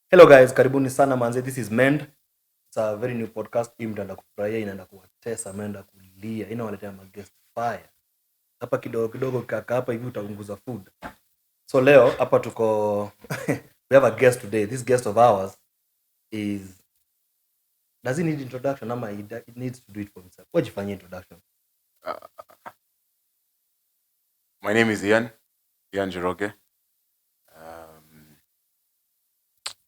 Hello guys, karibuni sana manze. This is Mend. It's a very new podcast. Hii mtaenda kufurahia, inaenda kuwatesa, menda kulia. Inawaletea guest fire. Hapa kidogo kaka hapa hivi utapunguza food. So leo hapa tuko we have a guest today. This guest of ours is does he need introduction ama it needs to do it for himself. Wajifanyie introduction. My name is Ian Njoroge.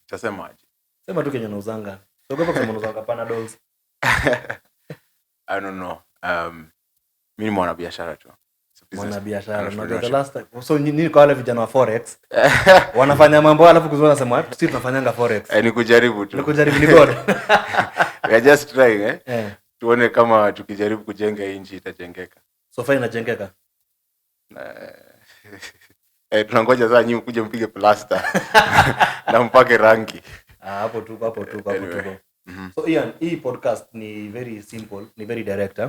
Tasemaje? Sema tu Kenya nauzanga. Sogopa kusema nauzanga Panadols. I don't know. Mimi mwanabiashara tu. Mwanabiashara. Na the last time. So nini kwa wale vijana wa Forex? Wanafanya mambo alafu kuzona sema sisi tunafanyanga Forex. Ni kujaribu tu. Ni kujaribu ni bora. We are just trying tuone kama tukijaribu kujenga nchi itajengeka. So far inajengeka. Tunangoja sasa nyinyi mkuje mpige plaster na mpake rangi. Hapo tu. So Ian, hii podcast ni very simple, ni very direct.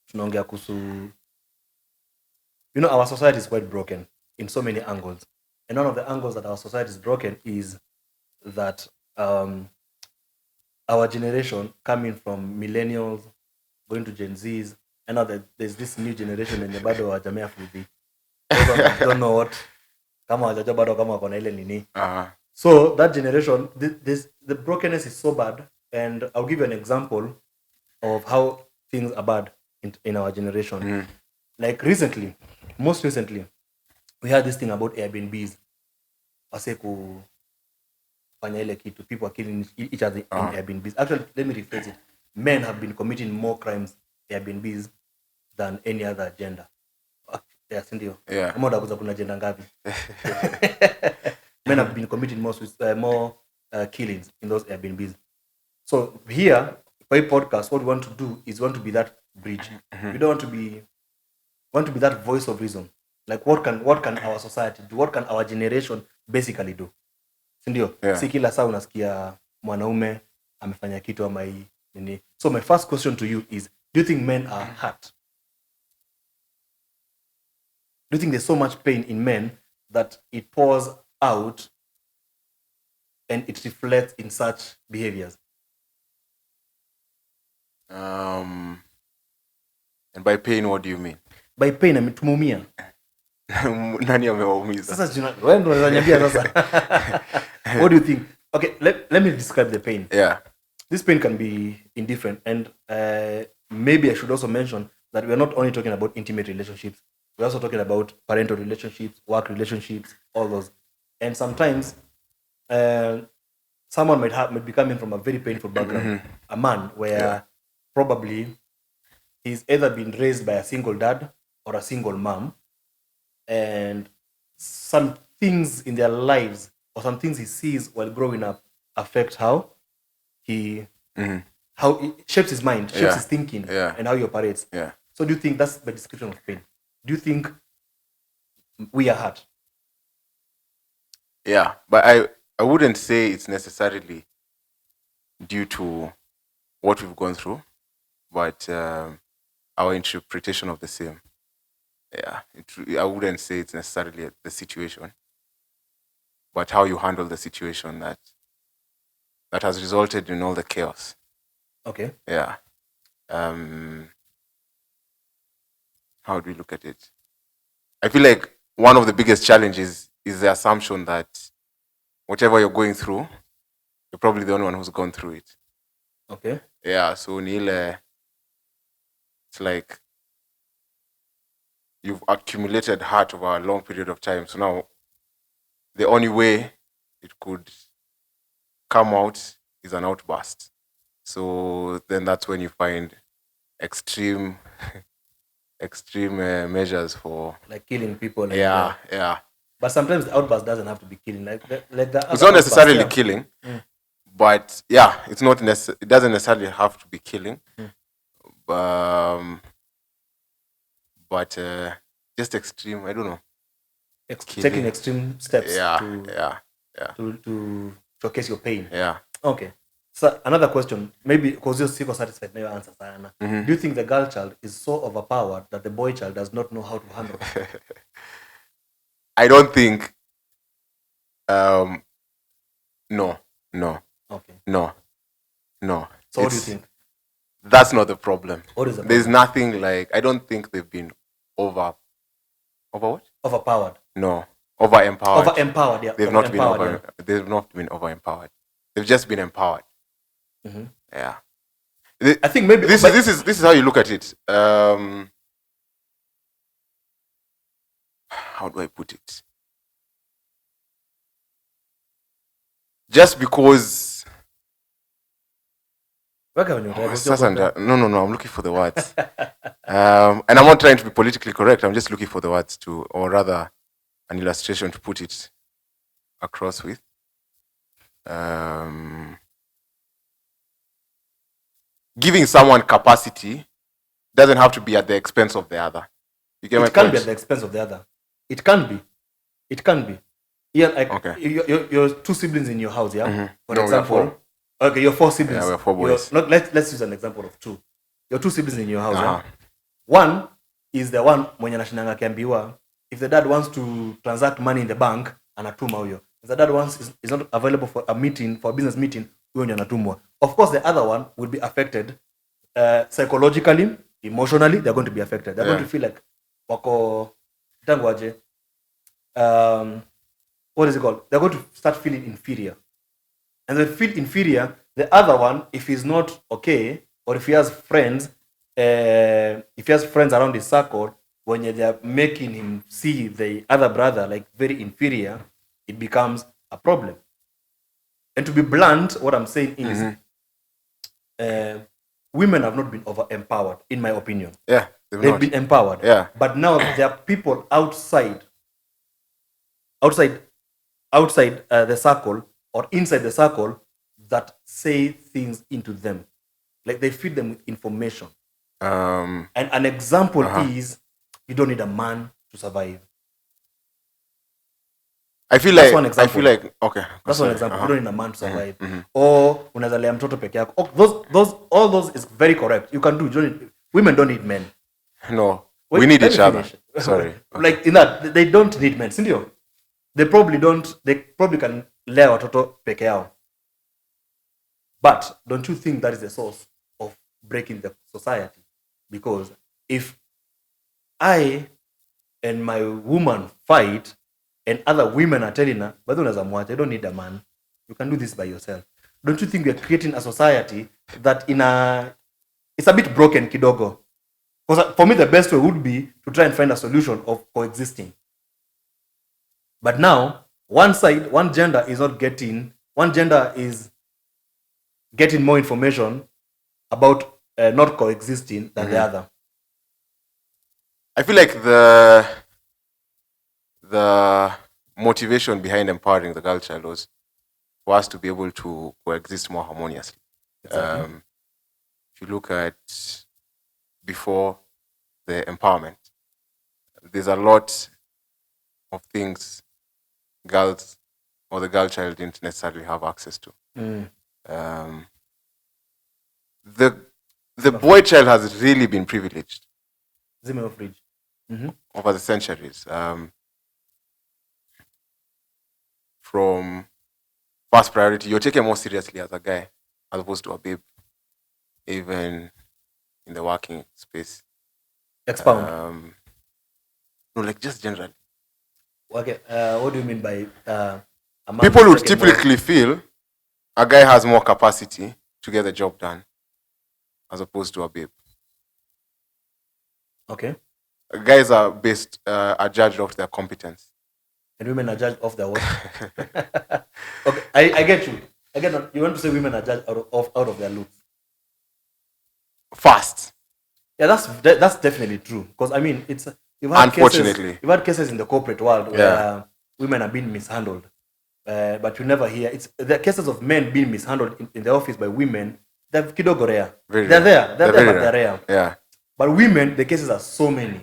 Tunaongea kuhusu our society is quite broken in so many angles. And one of the angles that our society is broken is that our generation coming from millennials going to Gen Zs, and now there's this new generation and bado wajamea fudhi. I don't know what kama wajaja bado kama wako na ile nini. So that generation, the brokenness is so bad, and I'll give you an example of how things are bad in our generation. Like most recently, we had this thing about Airbnbs. Wase kufanya ile kitu, people are killing each other in Airbnbs. Actually, let me rephrase it. Men have been committing more crimes Airbnbs than any other gender. Yeah, sindio. Kama utakuza kuna gender ngapi? Men have been committing more killings in those Airbnbs. So here, by podcast, what we want to do is we want to be that bridge. We don't want to be that voice of reason. Like what can our society do? What can our generation basically do? Sindio? Si kila saa unasikia mwanaume amefanya kitu ama hii nini. So my first question to you is, do you think men are hurt? Do you think there's so much pain in men that it pours out and it reflects in such behaviors? And by pain, what do you mean? By pain, I mean tumeumia. Nani amewaumiza? Sasa wewe ndio unaniambia sasa. What do you think? Okay, let me describe the pain. Yeah. This pain can be indifferent, and maybe I should also mention that we are not only talking about intimate relationships. We're also talking about parental relationships, work relationships, all those. And sometimes someone might be coming from a very painful background. A man where probably he's either been raised by a single dad or a single mom, and some things in their lives or some things he sees while growing up affect how he shapes his mind, shapes his thinking, and how he operates. So do you think that's the description of pain? Do you think we are hurt? Yeah, but I wouldn't say it's necessarily due to what we've gone through, but our interpretation of the same. Yeah, I wouldn't say it's necessarily the situation, but how you handle the situation that has resulted in all the chaos. Okay. Yeah. How do we look at it? I feel like one of the biggest challenges is the assumption that whatever you're going through, you're probably the only one who's gone through it. Okay. Yeah, so it's like you've accumulated hurt over a long period of time. So now the only way it could come out is an outburst. So then that's when you find extreme measures for like killing people. Yeah. But sometimes the outburst doesn't have to be killing. Like it's not necessarily killing, but it's not it doesn't necessarily have to be killing. But just extreme. I don't know. Taking extreme steps. To showcase your pain. Yeah. Okay. So another question, maybe because you're super satisfied with your answer, Sayana. Do you think the girl child is so overpowered that the boy child does not know how to handle it? I don't think. No. No. Okay. No. So what do you think? That's not the problem. What is the There's problem? nothing like, I don't think they've been over what? Overpowered. No. Over empowered. Over-empowered, yeah. They've not been over empowered. They've just been empowered. Yeah. I think maybe this is how you look at it. How do I put it? Just because no, I'm looking for the words. And I'm not trying to be politically correct. I'm just looking for the words or rather an illustration to put it across with. Giving someone capacity doesn't have to be at the expense of the other. You get my point? It can be at the expense of the other. It can be. Yeah, like okay. You're two siblings in your house, yeah? Mm-hmm. For example. Okay, you're 4 siblings. Yeah, we're 4 boys. Let's use an example of 2. You're 2 siblings in your house, yeah? One is the one mwenye anashinanga akiambiwa if the dad wants to transact money in the bank, anatuma huyo. If the dad is not available for a business meeting, huyo ndio anatumwa. Of course, the other one will be affected psychologically, emotionally, they're going to be affected. They're going to feel like wako tangwaje. What is it called? They're going to start feeling inferior. And they feel inferior. The other one, if he's not okay, or if he has friends, around his circle, when they're making him see the other brother like very inferior, it becomes a problem. And to be blunt, what I'm saying is, women have not been over-empowered, in my opinion. Yeah, they've been empowered. Yeah. But now there are people outside the circle or inside the circle that say things into them. Like they feed them with information. And an example is, you don't need a man to survive. I feel like okay. That's one example. You don't need a man to survive. Or unaweza lea mtoto peke yako. All those is very correct. You can do. Women don't need men. No. We need each other. Sorry. Like in that, they don't need men. Sindio? They probably can lea watoto peke yao. But don't you think that is the source of breaking the society? Because if I and my woman fight and other women are telling her, but I don't need a man. You can do this by yourself. Don't you think we're creating a society that it's a bit broken kidogo? Because for me, the best way would be to try and find a solution of coexisting. But now, one gender is getting more information about not coexisting than the other. I feel like the motivation behind empowering the girl child was for us to be able to coexist more harmoniously. Exactly. If you look at before the empowerment, there's a lot of things girls or the girl child didn't necessarily have access to. The boy child has really been privileged over the centuries. From first priority, you're taken more seriously as a guy as opposed to a babe, even in the working space. Expound. No, like just generally. Okay, what do you mean by a man? People would typically feel a guy has more capacity to get the job done as opposed to a babe. Okay. Guys are judged off their competence. And women are judged off their what? Okay, I get you. You want to say women are judged out of their looks. Fast. Yeah, that's definitely true. Because I mean, unfortunately, you've had cases in the corporate world where women are being mishandled, but you never hear the cases of men being mishandled in the office by women. They're kidogo rare. They're there, but they're rare. Yeah. But women, the cases are so many.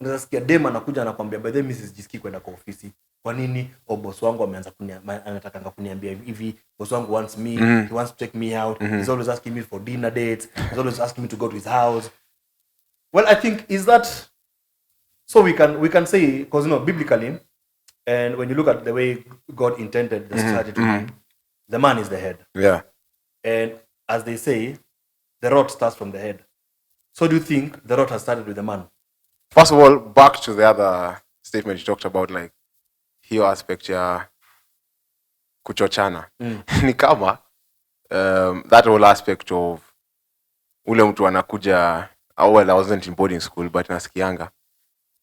Unasikia dem anakuja anakuambia, by the way, Mrs. Jiski kwenda kwa ofisi. Kwa nini? Boss wangu anataka kuniambia hivi. Boss wangu wants me. He wants to take me out. He's always asking me for dinner dates. He's always asking me to go to his house. Well, I think is that so we can say, because biblically, and when you look at the way God intended the society to be, the man is the head. Yeah. And as they say, the rot starts from the head. So do you think the rot has started with the man? First of all, back to the other statement you talked about, like hiyo aspect ya kuchochana. Ni kama that whole aspect of ule mtu anakuja, well, I wasn't in boarding school, but nasikianga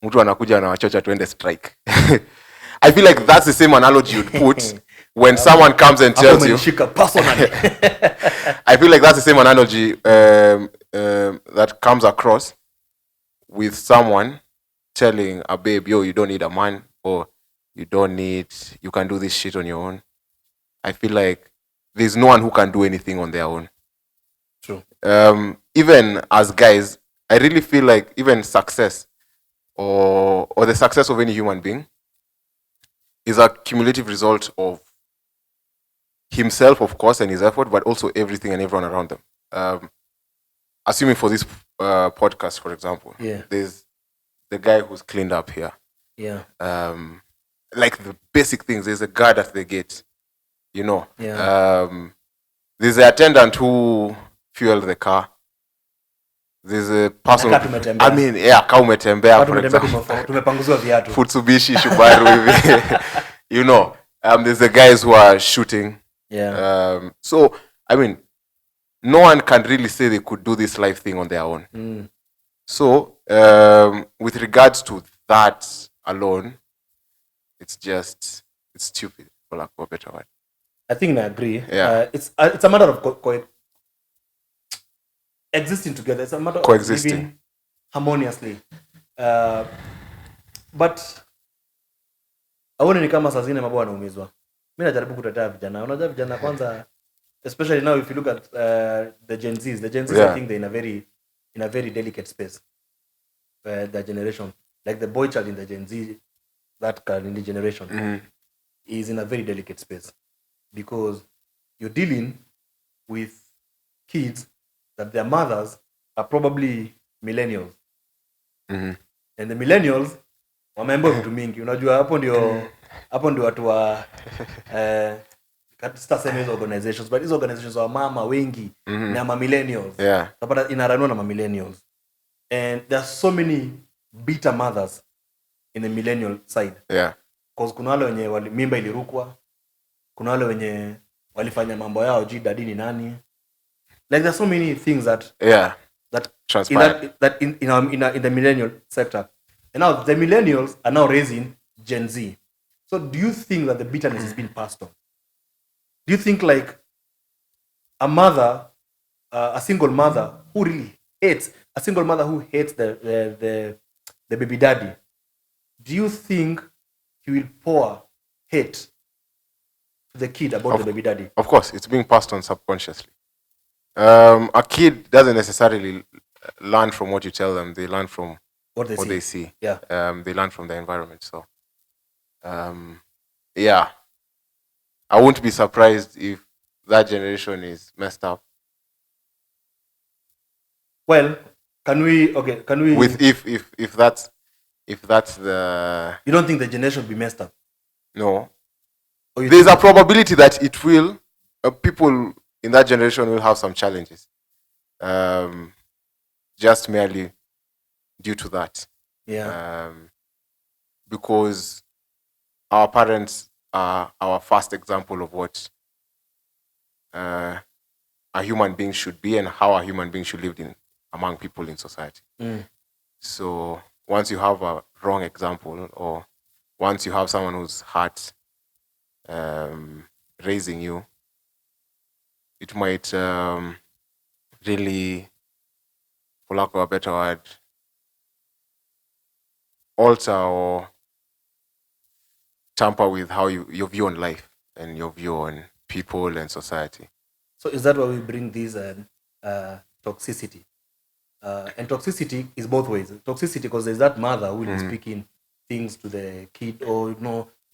mtu anakuja anawachocha tuende strike. I feel like that's the same analogy you'd put when someone comes and tells you. Personally. I feel like that's the same analogy that comes across with someone telling a babe, yo, you don't need a man, or you can do this shit on your own. I feel like there's no one who can do anything on their own. True. Even as guys, I really feel like even success or the success of any human being is a cumulative result of himself, of course, and his effort, but also everything and everyone around them. Assuming for this podcast, for example, there's the guy who's cleaned up here. Yeah. Like the basic things. There's a guard at the gate, you know. Yeah. There's the attendant who fueled the car. There's a person. I mean, yeah, kama umetembea, for example. Tumepanguzwa viatu. Futsubishi, Subaru, you know. There's the guys who are shooting. Yeah. So, I mean, no one can really say they could do this life thing on their own. So, with regards to that alone, it's stupid, for lack of a better word. I think I agree. Yeah. It's a matter of existing together. It's a matter of living harmoniously. But aone ni kama saa zingine mambo yanaumizwa. Mimi najaribu kutetea vijana. Unajua vijana kwanza, especially now if you look at the Gen Zs. I think they're in a very delicate space. The generation, like the boy child in the Gen Z, that current generation, is in a very delicate space because you're dealing with kids that their mothers are probably millennials. And the millennials wameambiwa vitu mingi. Unajua hapo ndio watu wa sitasema hizo organizations, but hizo organizations wa mama wengi na ma millennials. Tapata inaranwa na ma millennials. And there are so many bitter mothers in the millennial side. Because kuna wale wenye mimba ilirukwa, kuna wale wenye walifanya mambo yao daddy ni nani. Like there's so many things that transpire in the millennial sector. And now the millennials are now raising Gen Z. So do you think that the bitterness has been passed on? Do you think like a mother, a single mother who really hates, the baby daddy, do you think he will pour hate to the kid about the baby daddy? Of course, it's being passed on subconsciously. A kid doesn't necessarily learn from what you tell them. They learn from what they see. Yeah. They learn from the environment. So, yeah. I won't be surprised if that generation is messed up. Well, can we with if that's the... You don't think the generation will be messed up? No. There's a probability that it will. People in that generation will have some challenges. Just merely due to that. Yeah. Because our parents are our first example of what a human being should be and how a human being should live among people in society. So once you have a wrong example, or once you have someone who's hurt raising you, it might really, for lack of a better word, alter or tamper with how your view on life and your view on people and society. So is that why we bring this toxicity? And toxicity is both ways. Toxicity because there's that mother who is speaking things to the kid, or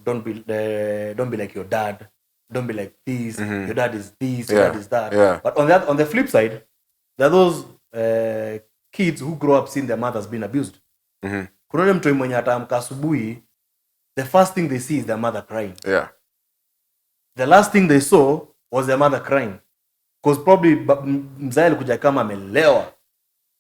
don't be like your dad, don't be like this, your dad is this, your dad is that. Yeah. But on the flip side, there are those kids who grow up seeing their mothers being abused. Kuna ule mtu mwenye ataamka asubuhi, the first thing they see is their mother crying. Yeah. The last thing they saw Was the mother crying? Because probably mzae alikuja kama amelewa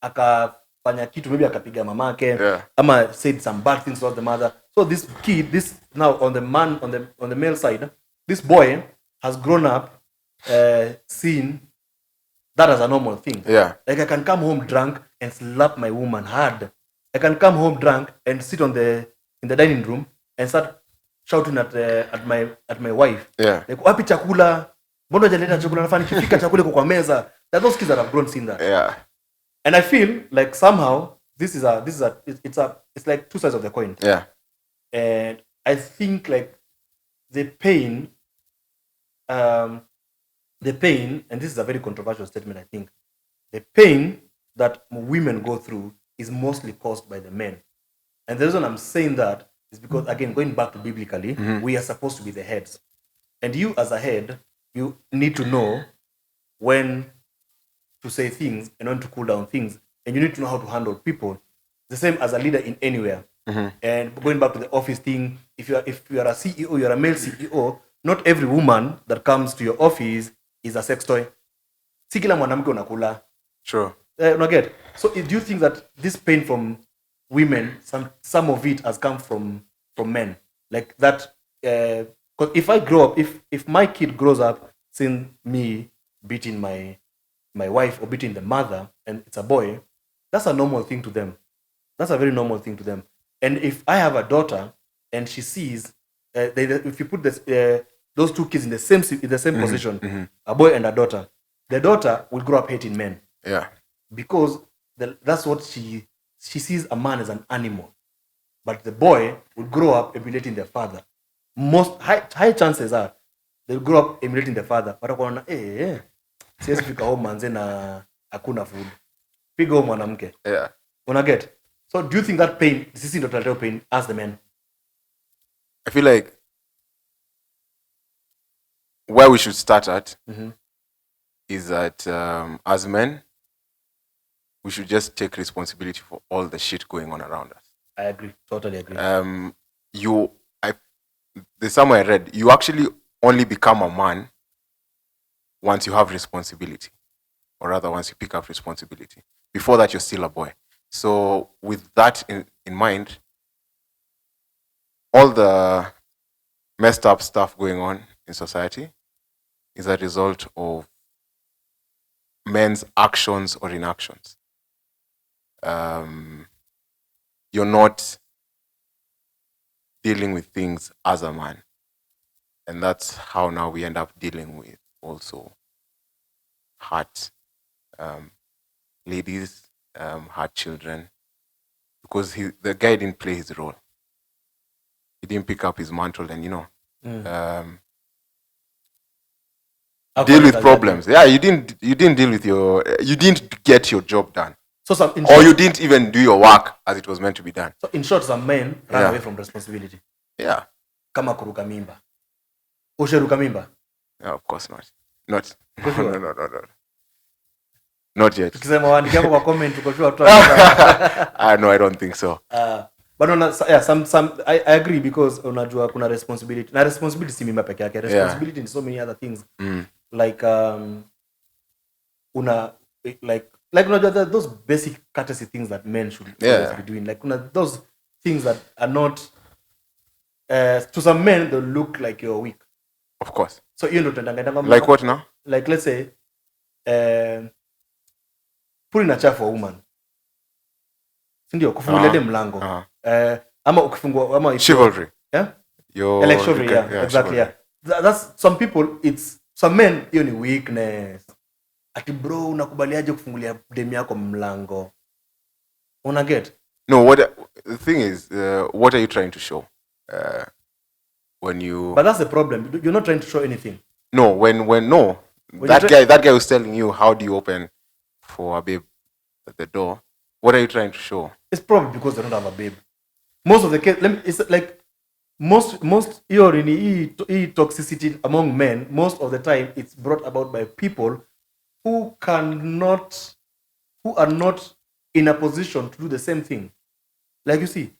akafanya kitu, maybe akapiga mamake, ama said some bad things about the mother. So this kid, this now on the male side, this boy has grown up seeing that as a normal thing. Yeah. Like I can come home drunk and slap my woman hard. I can come home drunk and sit in the dining room and start shouting at my wife. Yeah. Like wapi chakula? Mbona hujaleta chakula? Nafanya nikifika chakula kwa meza. There are those kids that have grown seeing that. Yeah. And I feel like somehow it's like two sides of the coin. Yeah. And I think like the pain, and this is a very controversial statement, I think, the pain that women go through is mostly caused by the men. And the reason I'm saying that is because, again, going back to biblically, we are supposed to be the heads. And you as a head, you need to know when to say things and when to cool down things. And you need to know how to handle people. The same as a leader in anywhere. And going back to the office thing, if you are a CEO, you're a male CEO, not every woman that comes to your office is a sex toy. Si kila mwanamke unakula. Sure. Get. So do you think that this pain from women, some of it has come from men? Like that, because if I grow up, if my kid grows up seeing me beating my wife or beating the mother, and it's a boy, that's a normal thing to them. That's a very normal thing to them. And if I have a daughter and she sees, if you put those two kids in the same position, a boy and a daughter, the daughter will grow up hating men. Yeah. Because that's what she sees a man as an animal. But the boy will grow up emulating their father. Most high chances are they'll grow up emulating their father. But wakaona siwezi fika home manze na hakuna food. Piga home mwanamke. Yeah. Unaget? So do you think that pain, sisi ndo tunaleteo pain as the men? I feel like where we should start at is that as men, we should just take responsibility for all the shit going on around us. I agree. Totally agree. There's somewhere I read, you actually only become a man once you have responsibility. Or rather, once you pick up responsibility. Before that, you're still a boy. So with that in mind, all the messed up stuff going on in society is a result of men's actions or inactions. You're not dealing with things as a man. And that's how now we end up dealing with also hurt ladies, hurt children, because the guy didn't play his role. He didn't pick up his mantle and, deal with problems. Yeah, you didn't deal with you didn't get your job done. Or you didn't even do your work as it was meant to be done. So in short, some men run away from responsibility. Yeah. Kama kuruka mimba. Usheruka mimba? No, of course not. Not. No. Not yet. Tukisema waandike hapo kwa comment uko sure no, I don't think so. But I agree, because unajua kuna responsibility. Na responsibility si mimba peke yake. Responsibility in so many other things. Like unajua those basic courtesy things that men should always be doing. Like those things that are not to some men they look like you're weak. Of course. So you know like what now? Like let's say putting a chair for a woman. Sindio kufungulia dem mlango. Ama ukifungua ama chivalry. Yeah? Like chivalry, yeah. Exactly, yeah. That's some people, it's some men hiyo ni weakness. Ati bro unakubaliaje kufungulia dem yako mlango? Una get? No, the thing is, what are you trying to show? When you But that's the problem. You're not trying to show anything. No, when that guy was telling you how do you open for a babe at the door, what are you trying to show? It's probably because they don't have a babe. Most of the case, it's like most toxicity among men, most of the time it's brought about by people who are not in a position to do the same thing. Like you see.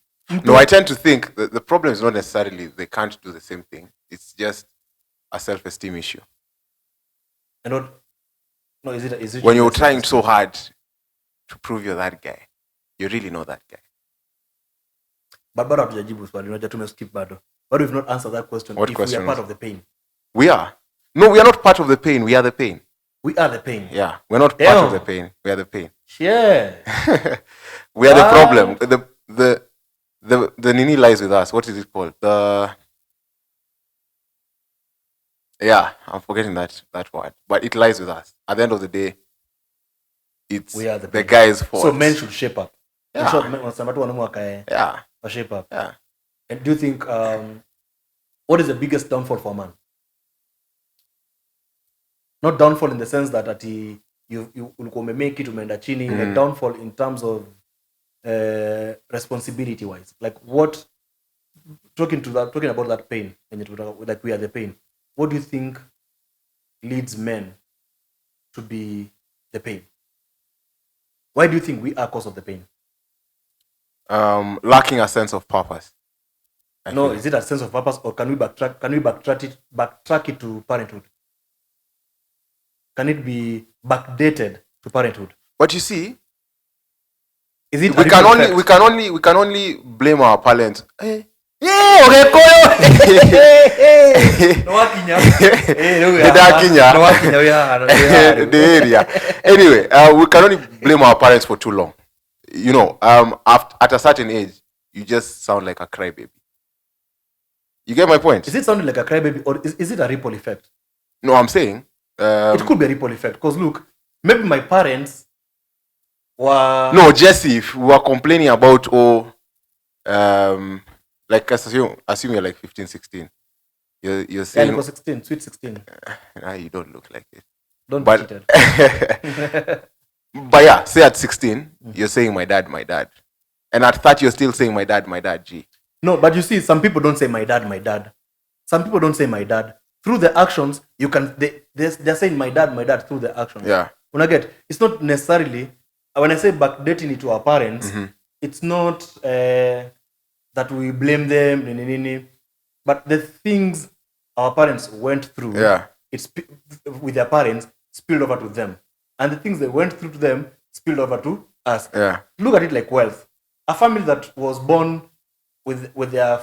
No, I tend to think that the problem is not necessarily they can't do the same thing. It's just a self-esteem issue. And what? No, is it When you're less trying so interesting? hard to prove you're that guy, you really know that guy. But bado hatujajibu swali, unajua tumeskip bado. But we've not answered that question. What If question we are part was- of the pain. We are. No, we are not part of the pain. We are the pain. We are the pain. Yeah, we're not part of Damn. the pain. We are the pain. Yeah. We are the What? problem. The nini lies with us. What is it called? Yeah, I'm forgetting that word. But it lies with us. At the end of the day, it's We are the the pain. guy's fault. So men should shape up. In Yeah. short, wanasema tu wanaume wakae Yeah. wa shape up. Yeah. And do you think what is the biggest downfall for a man? Not downfall in the sense that ati you ulikuwa umemake it umeenda chini, like downfall in terms of responsibility wise. Like what, talking about that pain, and like we are the pain. What do you think leads men to be the pain? Why do you think we are cause of the pain? Lacking a sense of purpose. I No, feel. is it a sense of purpose, or can we backtrack it to parenthood? Can it be backdated to parenthood? But you see, Is it we can only blame our parents. Hey. Yeah, okay, the area. Anyway, we can only blame our parents for too long. You know, at a certain age, you just sound like a crybaby. You get my point? Is it sounding like a crybaby, or is it a ripple effect? No, I'm saying It could be a ripple effect. Because look, maybe my parents were... No, Jesse, if we were complaining about like assume you're like 15, 16. You're saying, was 16, sweet 16. You don't look like it. Don't But- be cheated. But yeah, say at 16, you're saying my dad. And at 30, you're still saying my dad, G. No, but you see, some people don't say my dad. Some people don't say my dad. Through the actions, you can they're saying my dad through the actions. Yeah. When I get, it's not necessarily, when I say backdating it to our parents, it's not that we blame them, but the things our parents went through, with their parents, spilled over to them, and the things they went through to them spilled over to us. Yeah. Look at it like wealth. A family that was born with their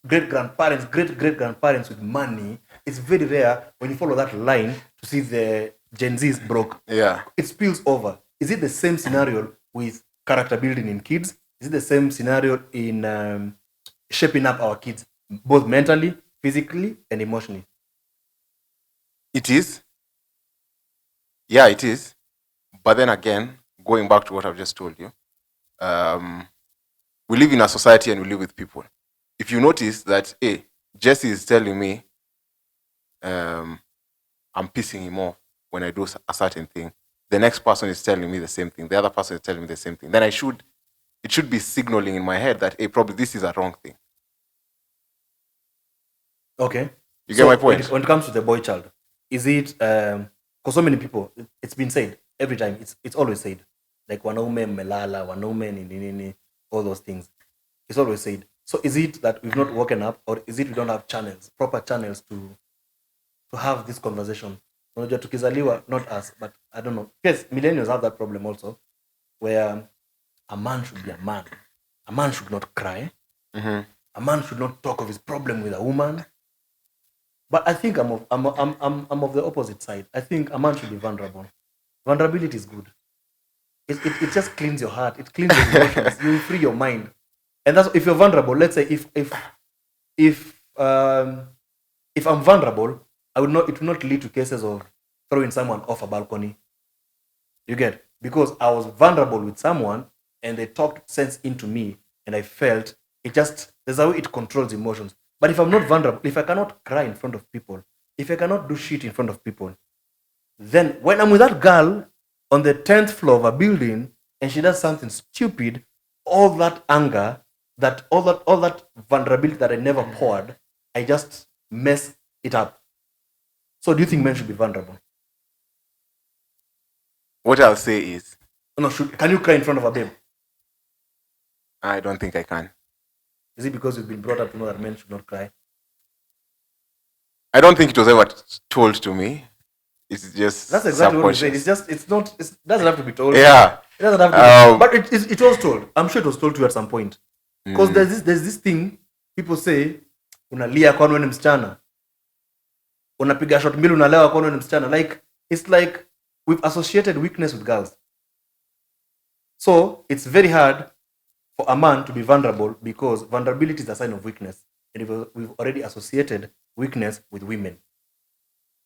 great grandparents with money, it's very rare when you follow that line to see the Gen Z's broke. Yeah. It spills over. Is it the same scenario with character building in kids? Is it the same scenario in shaping up our kids, both mentally, physically, and emotionally? It is. Yeah, it is. But then again, going back to what I've just told you, we live in a society and we live with people. If you notice that, hey, Jesse is telling me I'm pissing him off when I do a certain thing, the next person is telling me the same thing, the other person is telling me the same thing, then it should be signaling in my head that, hey, probably this is a wrong thing. Okay. You get my point? When it comes to the boy child, is it, because so many people, it's been said every time, it's always said, like wanaume melala, wanaume nini, all those things. It's always said. So is it that we've not woken up, or is it we don't have proper channels to have this conversation? Unajua tukizaliwa, not us, but I don't know. Yes, millennials have that problem also, where a man should be a man. A man should not cry. A man should not talk of his problem with a woman. But I think I'm of the opposite side. I think a man should be vulnerable. Vulnerability is good. It just cleans your heart. It cleans your emotions. You free your mind. And that's, if you're vulnerable, let's say if I'm vulnerable, it will not lead to cases of throwing someone off a balcony. You get? Because I was vulnerable with someone and they talked sense into me and I felt there's a way it controls emotions. But if I'm not vulnerable, if I cannot cry in front of people, if I cannot do shit in front of people, then when I'm with that girl on the 10th floor of a building and she does something stupid, all that anger, all that vulnerability that I never poured, I just mess it up. So do you think men should be vulnerable? What I'll say is, No, can you cry in front of a babe? I don't think I can. Is it because you've been brought up to know that men should not cry? I don't think it was ever told to me. It's just That's exactly what we said. subconscious. It's not. It doesn't have to be told. Yeah. It doesn't have to be. But it was told. I'm sure it was told to you at some point. Because there's this thing people say, unalia kwani wewe ni msichana. Unapiga shot mbili unalewa kwani wewe ni msichana. Like it's like we've associated weakness with girls. So it's very hard for a man to be vulnerable because vulnerability is a sign of weakness. And we've already associated weakness with women.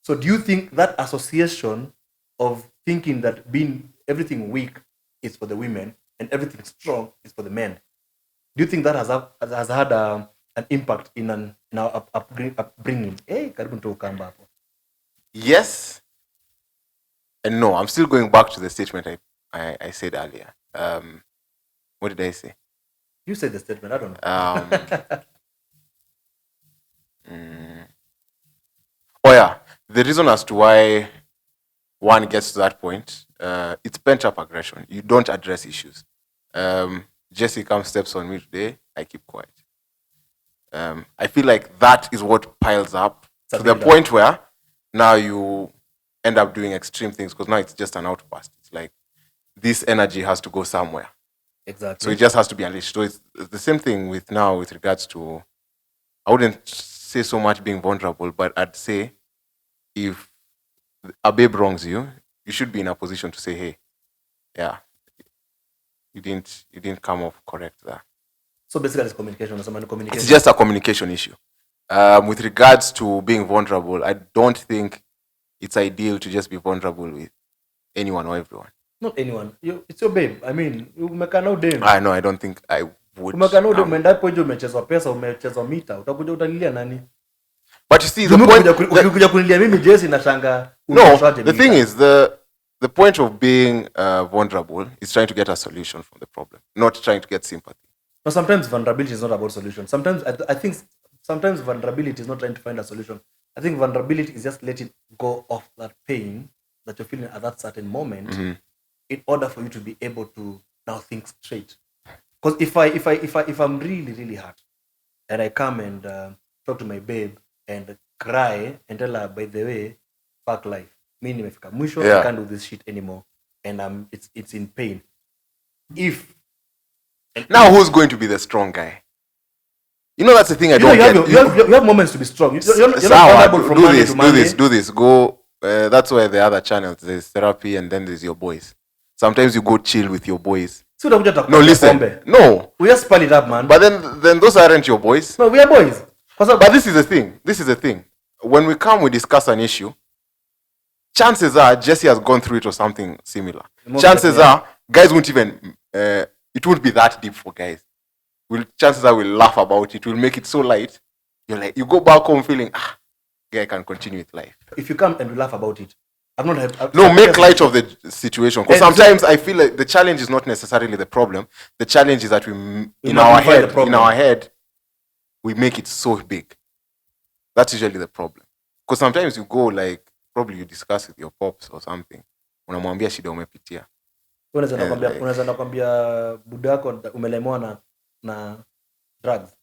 So do you think that association of thinking that being everything weak is for the women and everything strong is for the men, do you think that has had an impact in our upbringing? Hey, karibu nitoe ukamba hapo. Yes and no. I'm still going back to the statement I said earlier. What did I say? You said the statement. I don't know. Oh yeah, the reason as to why one gets to that point, it's pent up aggression. You don't address issues. Jesse comes steps on me today, I keep quiet. I feel like that is what piles up to the point where now you end up doing extreme things because now it's just an outburst. It's like this energy has to go somewhere. Exactly. So it just has to be unleashed. So it's the same thing with regards to, I wouldn't say so much being vulnerable, but I'd say if a babe wrongs you, you should be in a position to say, hey, yeah, you didn't come off correct there. So basically it's communication. It's just a communication issue. With regards to being vulnerable, I don't think it's ideal to just be vulnerable with anyone or everyone. Not anyone. It's your babe. I mean, umekaa nao dem. I know, I don't think I would. Umekaa nao dem, umeenda hapo nje umechezwa pesa, umechezwa mita, utakuja utalilia nani? But you see, the point... Ukikuja kunilia mimi Jesse na shanga. No, the thing is, the point of being vulnerable is trying to get a solution from the problem, not trying to get sympathy. No, sometimes vulnerability is not about solution. Sometimes I think sometimes vulnerability is not trying to find a solution. I think vulnerability is just letting go of that pain that you're feeling at that certain moment in order for you to be able to now think straight. Because if I'm really, really hurt and I come and talk to my babe and cry and tell her, by the way, fuck life. Me nimefika mwisho, I can't do this shit anymore. And it's in pain. Now who's going to be the strong guy? You know, that's the thing I don't get. You have moments to be strong. You're not vulnerable from Monday to Monday. Do this. Go. That's why the other channels, there's therapy and then there's your boys. Sometimes you go chill with your boys. No, listen. No. We just spell it up, man. But then those aren't your boys. No, we are boys. But this is the thing. When we come, we discuss an issue. Chances are Jesse has gone through it or something similar. Chances are guys won't even... it won't be that deep for guys. Chances are we'll laugh about it. We'll make it so light. You're like, you go back home feeling, guy can continue with life. If you come and we laugh about it, make light of the situation. Because sometimes I feel like the challenge is not necessarily the problem. The challenge is that in our head, we make it so big. That's usually the problem. Because sometimes you go like, probably you discuss with your pops or something. Unamwambia shida umepitia. Unaweza nakwambia budako umelemewa na drugs.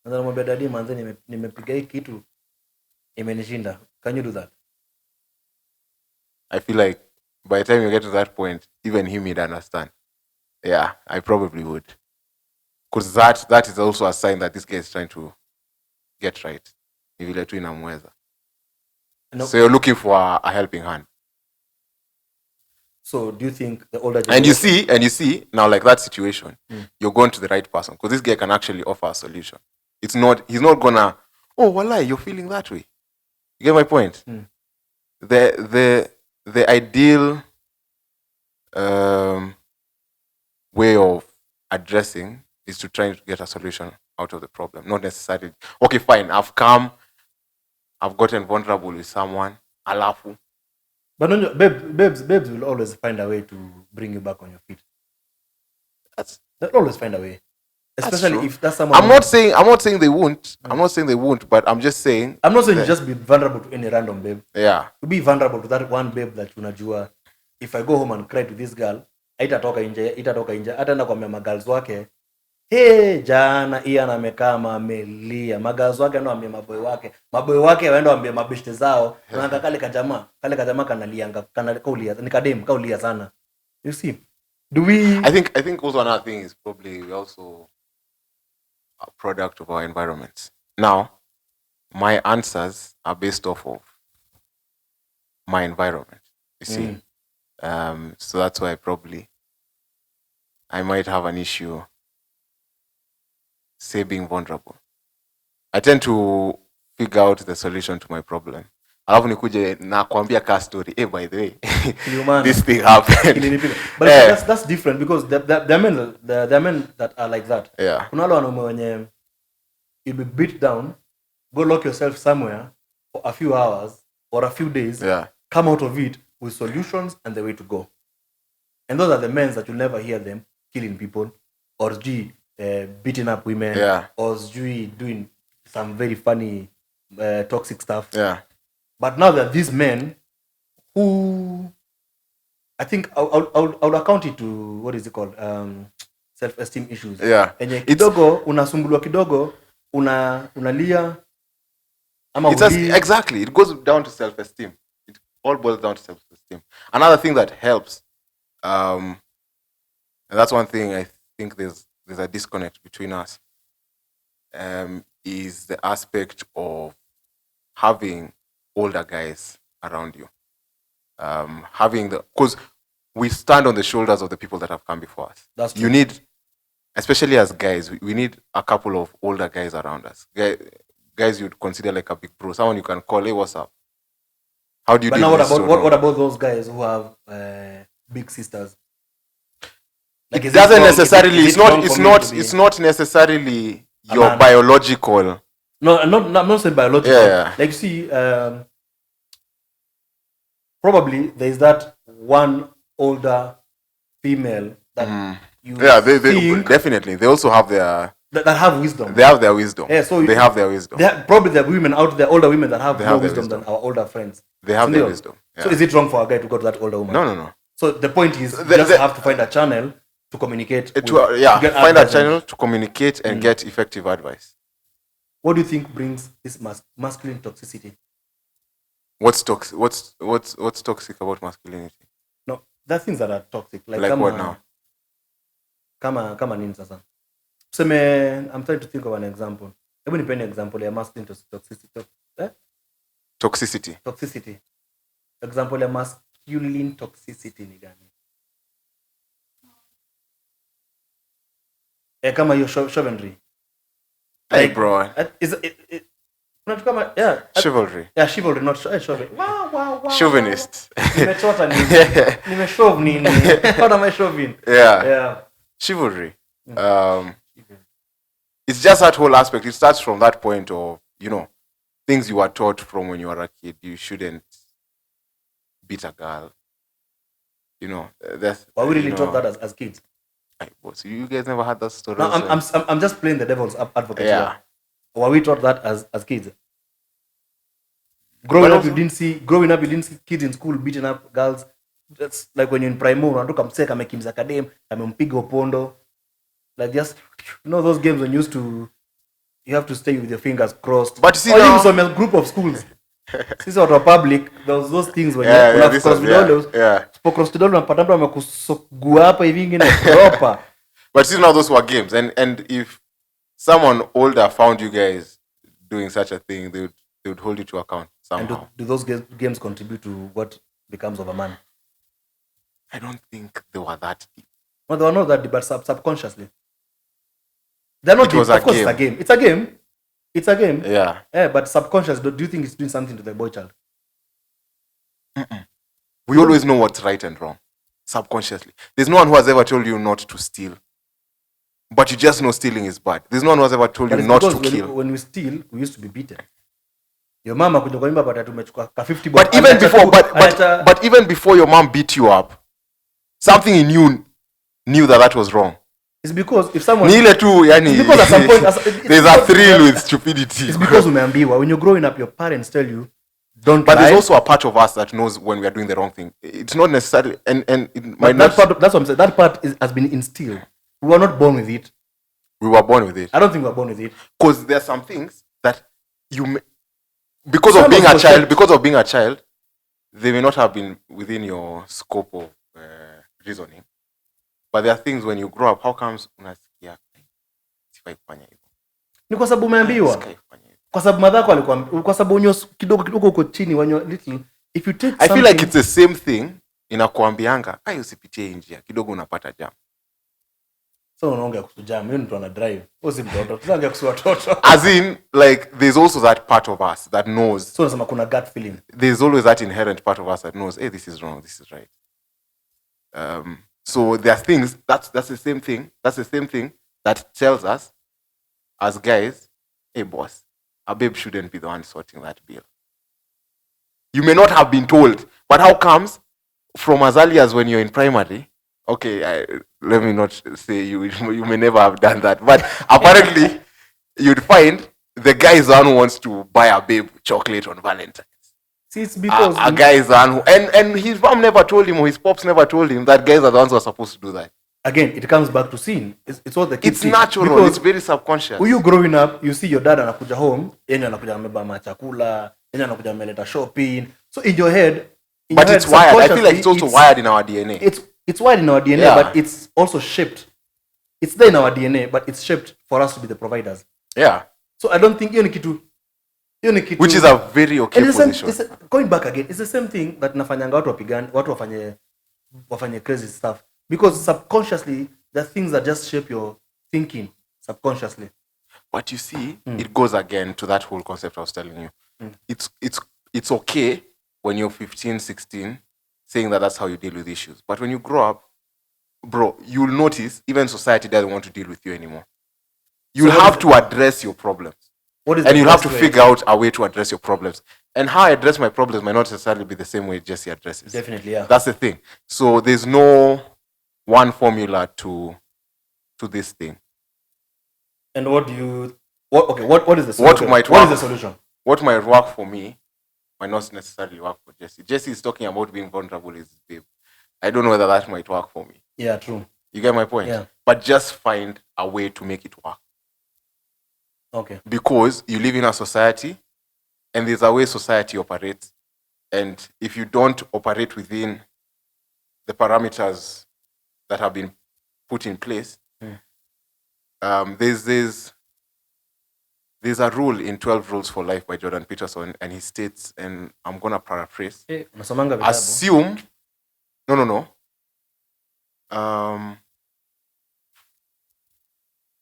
Unaweza namwambia dadi manze nimepiga hii kitu imenishinda. Can you do that? I feel like by the time you get to that point, even him would understand. Yeah, I probably would. Because that is also a sign that this guy is trying to get right. So you're looking for a helping hand. So do you think the older generation... And you see now, like that situation, you're going to the right person because this guy can actually offer a solution. He's not gonna, oh walai, you're feeling that way. You get my point? The ideal way of addressing is to try to get a solution out of the problem, not necessarily, okay, fine, I've gotten vulnerable with someone, alafu. But no, babes will always find a way to bring you back on your feet. They'll always find a way. Especially if that's someone... I'm not saying they won't. I'm not saying they won't, but I'm just saying... I'm not saying you just be vulnerable to any random babe. Yeah. To be vulnerable to that one babe that unajua, if I go home and cry to this girl, itatoka nje, ataenda kwa magirls wake, Hey, jana Ian amekaa amelia. Magazo wake ndo ambie maboy wake. Maboy wake waenda ambie mabeshte zao. Unaanga kale kajamaa kanalianga kaulia. Nikadem kaulia sana. You see? Do we I think also another thing is probably also a product of our environment. Now, my answers are based off of my environment. You see? So that's why probably I might have an issue, say, being vulnerable. I tend to figure out the solution to my problem. Alafu nikuje na kuambia ka story. Hey, by the way, this thing happened. But that's different because there are men that are like that. Yeah. Kuna wale wanaume wenye you'll be beat down, go lock yourself somewhere for a few hours or a few days, come out of it with solutions and the way to go. And those are the men that you'll never hear them killing people or beating up women or doing some very funny toxic stuff. Yeah. But now that these men who I think I would account it to what is it called? Self-esteem issues. Yeah. Enye kidogo unasumbuliwa kidogo unalia ama exactly. It goes down to self-esteem. It all boils down to self-esteem. Another thing that helps, and that's one thing I think there's a disconnect between us, is the aspect of having older guys around you. Because we stand on the shoulders of the people that have come before us. That's true. You need, especially as guys, we need a couple of older guys around us. Guys you'd consider like a big bro, someone you can call, hey, what's up? How do you do this? What about those guys who have big sisters? Like, it doesn't necessarily. It's not necessarily your biological. No, I'm not saying biological. Yeah. Like, see, probably there's that one older female that you they definitely. They also have their that have wisdom. They have their wisdom. Yeah, so they have their wisdom. Probably there are women out there, older women that have more wisdom than our older friends. They have their wisdom. Yeah. So is it wrong for a guy to go to that older woman? No. So the point is, you just have to find a channel to communicate. Find a channel to communicate and get effective advice. What do you think brings this masculine toxicity? What's toxic about masculinity? No, there are things that are toxic. Like what now? Kama nini sasa? I'm trying to think of an example. Hebu nipe an example ya masculine toxicity. Toxicity. Example ya masculine toxicity ni gani? Kama hiyo chauvinery. Hey, bro. Chivalry. Yeah, chivalry, not chivalry. Wow. Chauvinist. Nimeshove nini? How am I shoving? Yeah. Chivalry. It's just that whole aspect. It starts from that point of, things you were taught from when you were a kid. You shouldn't beat a girl. Why we really taught that as kids? So you guys never had that story? No, I'm just playing the devil's advocate here. Were we taught that as kids? Growing up, you didn't see kids in school beating up girls. That's like when you're in primary, unatoka mseka amekimza kadem, amempiga opondo. Like just those games when you have to stay with your fingers crossed. But see now, some group of schools. Sisi watu wa public, those things when you cross vidole. Cross vidole unapata mtu amekusugua hapa hivi ingine proper. But see now those were games, and if someone older found you guys doing such a thing, they would hold you to account somehow. And do those games contribute to what becomes of a man? I don't think they were that deep. No, they were not that deep, but subconsciously. They're not deep. Of course, it's a game. It's a game. Yeah. But subconsciously, do you think it's doing something to the boy child? We always know what's right and wrong. Subconsciously. There's no one who has ever told you not to steal. But you just know stealing is bad. There's no one who has ever told you not to kill. When we steal, we used to be beaten. Your mama kuja kwa nyumba pata tumechukua ka 50 But even before your mom beat you up, something in you knew that was wrong. It's because if someone because at some point there's a thrill with stupidity. It's because umeambiwa when you're growing up, your parents tell you don't. But there's also a part of us that knows when we are doing the wrong thing. It's not necessarily, and it might that's what I'm saying. That part has been instilled. We were not born with it. We were born with it. I don't think we're born with it. Because there are some things that you may, because Some of being of a us child, shaped. because of being a child, they may not have been within your scope of reasoning. But there are things when you grow up, how comes unasikia sifai kufanya hivyo? Ni kwa sababu umeambiwa. Sifai kufanya hivyo. Kwa sababu madhako alikuwa, kwa sababu unyo kidogo kidogo uko chini when you're little, if you take I something, feel like it's the same thing inakuambianga, ai usipitie njia, kidogo unapata jam. so unaongea kuhusu jam, yeye mtu ana drive. Wewe si mtoto. Tunaongea kuhusu watoto. As in, like, there's also that part of us that knows. So unasema kuna gut feeling. There's always that inherent part of us that knows, hey, this is wrong, this is right. So there are things, that's the same thing. That's the same thing that tells us, as guys, hey, boss, a babe shouldn't be the one sorting that bill. You may not have been told, but how comes from as early as when you're in primary? Okay, let me not say you may never have done that, but apparently you'd find the guy is the one who wants to buy a babe chocolate on Valentine's. See, it's because A guy is the one who, and his mom never told him, or his pops never told him that guys are the ones who are supposed to do that. again, it comes back to sin. It's what the kids It's see. natural. Because It's very subconscious. when you growing up, you see your dad anakuja home, yeye anakuja amebeba machakula, yeye anakuja ameleta shopping. So in your head, But it's wired. I feel like it's also wired in our DNA. It's wired in our DNA, Yeah. but it's also shaped. It's there in our DNA, but it's shaped for us to be the providers. Yeah. So I don't think hiyo ni kitu. Which is a very okay And position. Going back again, it's the same thing that nafanyanga watu wapigane, watu wafanye crazy stuff, because subconsciously the things that just shape your thinking subconsciously. But you see, it goes again to that whole concept I was telling you. It's okay when you're 15, 16, saying that that's how you deal with issues. But when you grow up, bro, you'll notice even society doesn't want to deal with you anymore. You'll have to address your problems. And you'll have to figure out a way to address your problems. And how I address my problems might not necessarily be the same way Jesse addresses. Definitely, yeah. That's the thing. So there's no one formula to this thing. And what is the solution? What is the solution? What might work for me might not necessarily work for Jesse. Jesse is talking about being vulnerable with his babe. I don't know whether that might work for me. Yeah, true. You get my point? Yeah. But just find a way to make it work. Okay. Because you live in a society, and there's a way society operates. And if you don't operate within the parameters that have been put in place, there's a rule in 12 Rules for Life by Jordan Peterson, and he states, and I'm going to paraphrase, assume,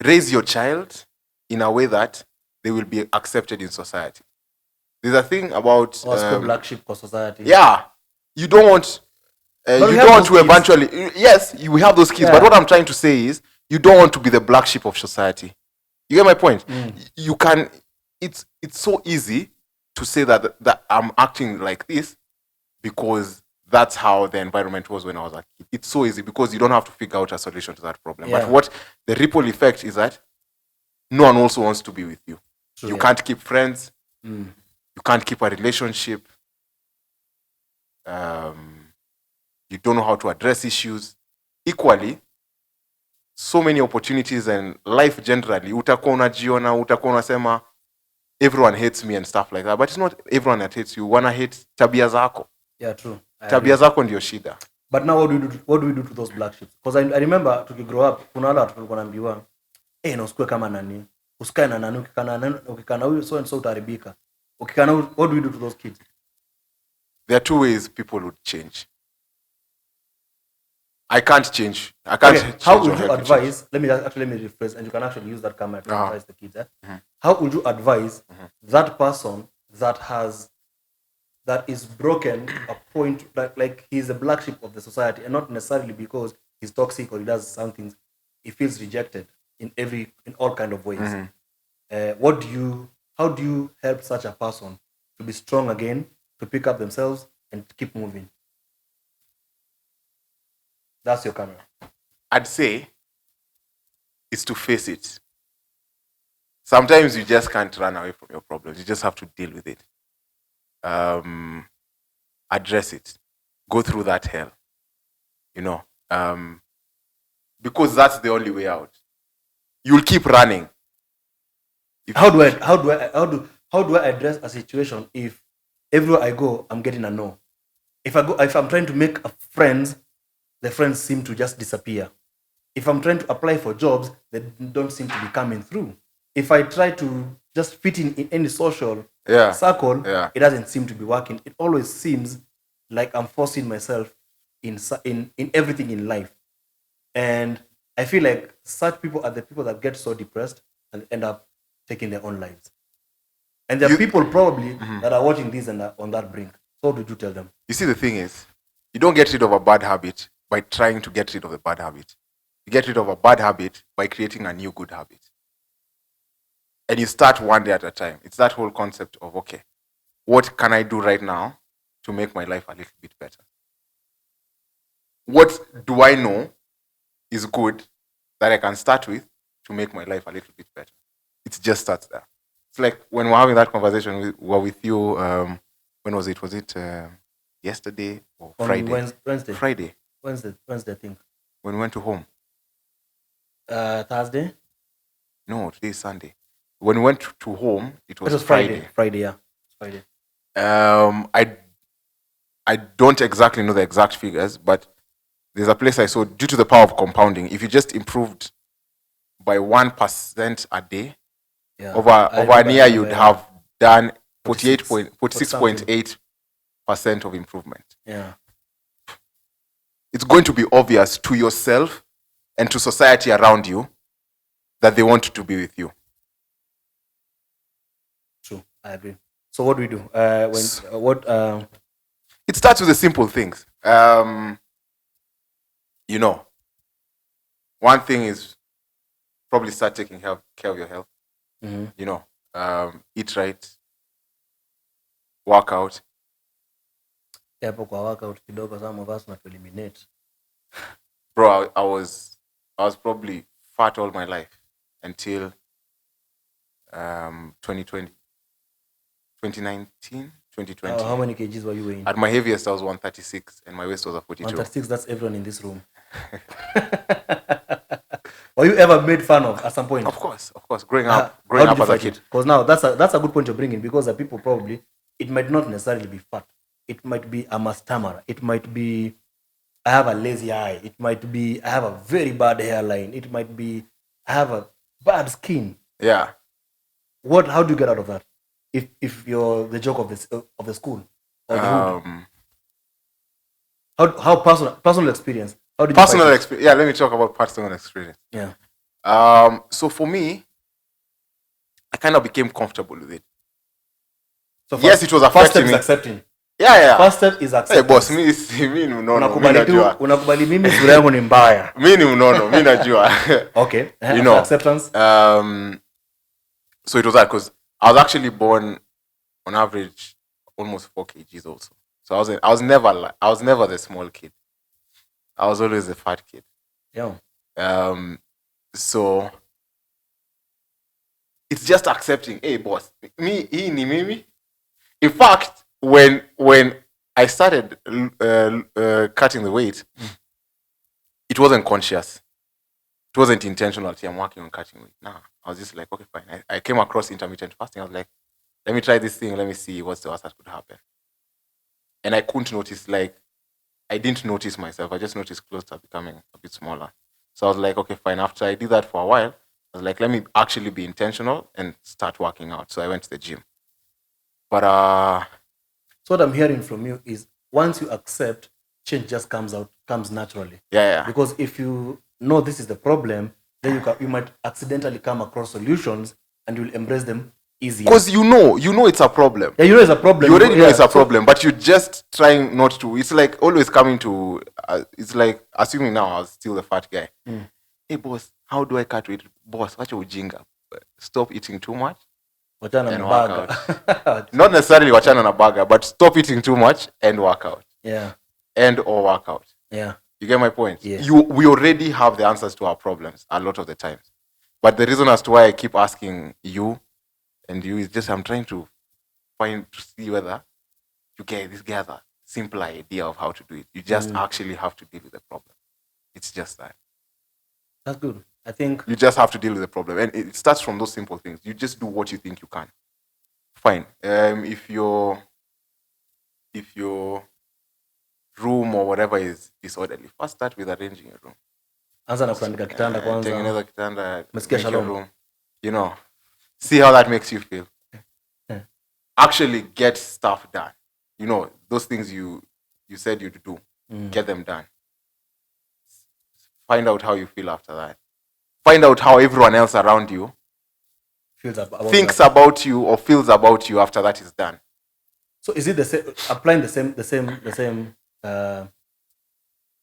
raise your child in a way that they will be accepted in society. There's a thing about black sheep for society. Yeah, you don't want to eventually. Yes, we have those kids, yeah. But what I'm trying to say is, you don't want to be the black sheep of society. You get my point? You can. It's so easy to say that I'm acting like this because that's how the environment was when I was a kid. It's so easy because you don't have to figure out a solution to that problem. Yeah. But what the ripple effect is that no one also wants to be with you. True, you can't keep friends. You can't keep a relationship. You don't know how to address issues. Equally, so many opportunities and life generally. Utakuwa unajiona, utakuwa unasema everyone hates me and stuff like that. But it's not everyone that hates you. Wanna hate tabia zako. Yeah, true. Tabia zako ndio shida. But now what do we do to those black sheep? Because I remember grow up, kuna wale watu walikuwa wanaambiwa, na usikue kama nani. Usikae na nani, ukikana huyu so and so utaribika. Ukikana, what do we do to those kids? There are two ways people would change. I can't change. How would you advise? Let me rephrase, and you can actually use that camera to advise the kids. How would you advise that person that is broken a point like he's a black sheep of the society, and not necessarily because he's toxic or he does some things, he feels rejected in all kind of ways. How do you help such a person to be strong again, to pick up themselves and keep moving? That's your camera. I'd say it's to face it. Sometimes you just can't run away from your problems. You just have to deal with it. Address it. Go through that hell. Because that's the only way out. you'll keep running. How do I address a situation if everywhere I go I'm getting a no? If I'm trying to make friends, the friends seem to just disappear. If I'm trying to apply for jobs, they don't seem to be coming through. If I try to just fit in any social circle, it doesn't seem to be working. It always seems like I'm forcing myself in everything in life. And I feel like such people are the people that get so depressed and end up taking their own lives. And there are people probably that are watching this and are on that brink. So what would you tell them? You see, the thing is, you don't get rid of a bad habit by trying to get rid of the bad habit. You get rid of a bad habit by creating a new good habit. And you start one day at a time. It's that whole concept of, okay, what can I do right now to make my life a little bit better? What do I know is good that I can start with to make my life a little bit better? It just starts there. It's like when we're having that conversation with you, when was it? Was it yesterday or Friday? Wednesday. Friday. Wednesday, I think. When we went to home. Thursday? No, today is Sunday. When we went to home, it was Friday. Friday, yeah. Friday. I don't exactly know the exact figures, but there's a place I saw, due to the power of compounding, if you just improved by 1% a day, over a year, you'd have done 46.8% of improvement. Yeah. It's going to be obvious to yourself and to society around you that they want to be with you. True, I agree. So what do we do? It starts with the simple things. One thing is probably start taking care of your health. Mm-hmm. Eat right, work out. Hapo kwa workout kidogo, some of us not eliminate. Bro, I was probably fat all my life until 2020. 2019, 2020. How many kgs were you weighing? At my heaviest, I was 136, and my waist was a 42. 136, that's everyone in this room. Were you ever made fun of at some point? Of course. Growing up as a kid. Because now that's a good point you're bringing, because the people probably, it might not necessarily be fat. It might be a stammerer. It might be I have a lazy eye. It might be I have a very bad hairline. It might be I have a bad skin. Yeah. How do you get out of that? If you're the joke of the school or the hood? How personal experience? How did personal experience? Yeah, let me talk about personal experience. Yeah. So for me, I kind of became comfortable with it. So yes, it was affecting me. First step is accepting. Yeah. First step is accepting. Hey boss, mimi unakubali mimi sura yangu ni mbaya. Mimi ni mnono, mimi najua. Okay. Acceptance. So it was that because I was actually born on average almost 4 kgs also. So I was never the small kid. I was always the fat kid. Yeah. So it's just accepting, hey boss, me hii ni mimi. In fact, when I started cutting the weight, it wasn't conscious. It wasn't intentional. I'm working on cutting weight. Nah, I was just like, okay, fine. I came across intermittent fasting. I was like, let me try this thing. Let me see what's the worst that could happen. And I couldn't notice, I didn't notice myself. I just noticed clothes are becoming a bit smaller. So I was like, okay, fine. After I did that for a while, I was like, let me actually be intentional and start working out. So I went to the gym. But so what I'm hearing from you is once you accept, change just comes naturally. Yeah. Because if you know this is the problem, then you might accidentally come across solutions and you'll embrace them easier. Because you know it's a problem. Yeah, you know it's a problem. You already know it's a problem, but you're just trying not to. It's like always coming to. It's like assuming now I was still the fat guy. Hey boss, how do I cut weight? Boss, watch your ujinga. Stop eating too much. And work out. Not necessarily wachana na burger, but stop eating too much and work out. Yeah. Or work out. Yeah. You get my point? Yes. We already have the answers to our problems a lot of the times. But the reason as to why I keep asking you and you is just I'm trying to see whether you get this gather simple idea of how to do it. You just actually have to deal with the problem. It's just that. That's good. I think You just have to deal with the problem, and it starts from those simple things. You just do what you think you can. Fine. If your room or whatever is disorderly, first start with arranging your room. anza na kutandika kitanda kwanza. Tengeneza kitanda, Umesikia make your Shalome? room. You know, see how that makes you feel. Actually get stuff done. You know, those things you said you'd do, get them done. Find out how you feel after that. Find out how everyone else around you thinks about you or feels about you after that is done. So is it the same, applying the same